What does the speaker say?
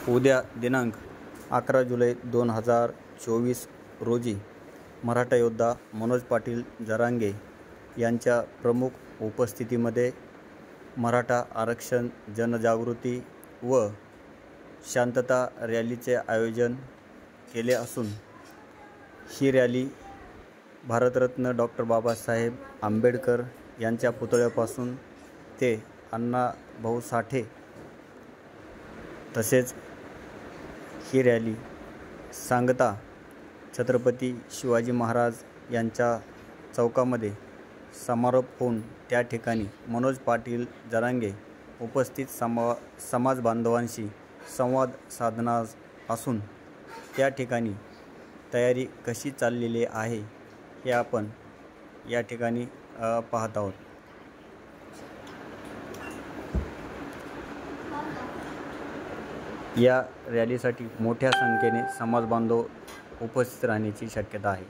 उद्या दिनांक 11 जुलै 2024 रोजी मराठा योद्धा मनोज पाटील जरांगे यांच्या प्रमुख उपस्थितीमध्ये मराठा आरक्षण जनजागृती व शांतता रॅलीचे आयोजन केले असून ही रॅली भारतरत्न डॉक्टर बाबासाहेब आंबेडकर यांच्या पुतळ्यापासून ते अण्णाभाऊ साठे तसेच ही रॅली सांगता छत्रपती शिवाजी महाराज यांच्या चौकामध्ये समारोप होऊन त्या ठिकाणी मनोज पाटील जरांगे उपस्थित समाज बांधवांशी संवाद साधणार असून त्या ठिकाणी तयारी कशी चाललेली आहे हे आपण या ठिकाणी पाहत आहोत। या रॅलीसाठी मोठ्या संख्येने समाज बांधव उपस्थित राहण्याची शक्यता आहे।